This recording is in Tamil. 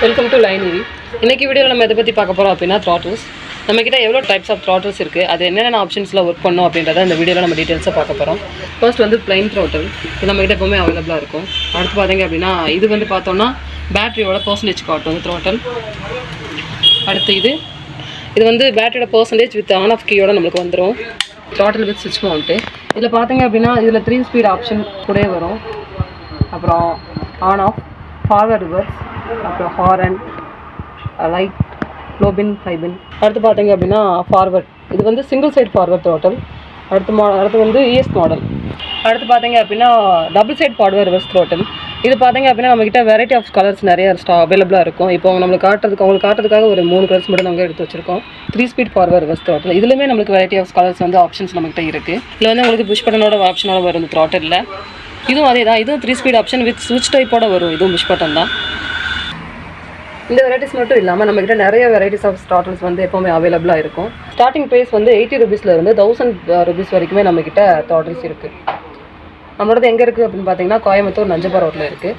Welcome to line EV. இன்றைக்கி வீடியோவில் நம்ம எதை பற்றி பார்க்க போகிறோம் அப்படின்னா த்ராட்டில்ஸ். நம்மக்கிட்ட எவ்வளோ டைப்ஸ் ஆஃப் த்ராட்டில்ஸ் இருக்குது, அது என்னென்ன ஆப்ஷன்ஸில் ஒர்க் பண்ணோம் அப்படின்றத இந்த வீடியோவில் நம்ம டீட்டெயில்ஸாக பார்க்க போகிறோம். ஃபர்ஸ்ட் வந்து பிளைன் த்ராட்டில், இது நம்மக்கிட்ட எப்போவுமே அவைலபிளாக இருக்கும். அடுத்து பார்த்தீங்க அப்படின்னா இது வந்து பார்த்தோம்னா பேட்டரியோட பர்சன்டேஜ் காட்டும் வந்து த்ராட்டில். அடுத்து இது வந்து பேட்டரியோட பர்சன்டேஜ் வித் ஆன் ஆஃப் கீயோட நம்மளுக்கு வந்துடும். த்ராட்டில் வித் ஸ்விட்ச் மவுண்ட்டு. இதில் பார்த்தீங்க அப்படின்னா இதில் 3 ஸ்பீட் ஆப்ஷன் கூட வரும். அப்புறம் ஆன் ஆஃப், ஃபார்வர்ட், ரிவர்ஸ், அப்புறம் ஹாரன், லைட், லோபின், ஹைபின். அடுத்து பார்த்தீங்க அப்படின்னா ஃபார்வர்ட், இது வந்து சிங்கிள் சைட் ஃபார்வர்ட் த்ராட்டில். அடுத்து வந்து இஎஸ் மாடல். அடுத்து பார்த்தீங்க அப்படின்னா double side forward reverse throttle. இது பார்த்தீங்க அப்படின்னா நம்மகிட்ட வெரைட்டி ஆஃப் கலர்ஸ் நிறைய அவைலபிளாக இருக்கும். இப்போ உங்களுக்கு காட்டுறதுக்காக ஒரு 3 கலர்ஸ் மட்டும் நாங்கள் எடுத்து வச்சிருக்கோம். 3 ஸ்பீட் ஃபார்வர்ட் ரிவர்ஸ் த்ராட்டில். இதுலேயுமே நம்மளுக்கு வெரைட்டி ஆஃப் கலர்ஸ் வந்து ஆப்ஷன்ஸ் நம்மகிட்ட இருக்குது. இதில் வந்து உங்களுக்கு புஷ் பட்டனோட ஆப்ஷனோட வரும் த்ராட்டில். இதுவும் அதே தான், இதுவும் 3 ஸ்பீட் ஆப்ஷன் வித் ஸ்விட்ச் டைப்போட வரும். இதுவும் புஷ் பட்டன் தான். இந்த வெரைட்டிஸ் மட்டும் இல்லாமல் நம்மகிட்ட நிறைய வெரைட்டிஸ் ஆஃப் த்ராட்டில்ஸ் வந்து எப்போவுமே அவைலபிளாக இருக்கும். ஸ்டார்டிங் ப்ரைஸ் வந்து 80 ரூபீஸ்லேருந்து 1000 ரூபீஸ் வரைக்குமே நம்மக்கிட்ட த்ராட்டில்ஸ் இருக்குது. நம்மளோட எங்கே இருக்குது அப்படின்னு பார்த்தீங்கன்னா கோயம்புத்தூர் நஞ்சப்பா ரோட்டில் இருக்குது.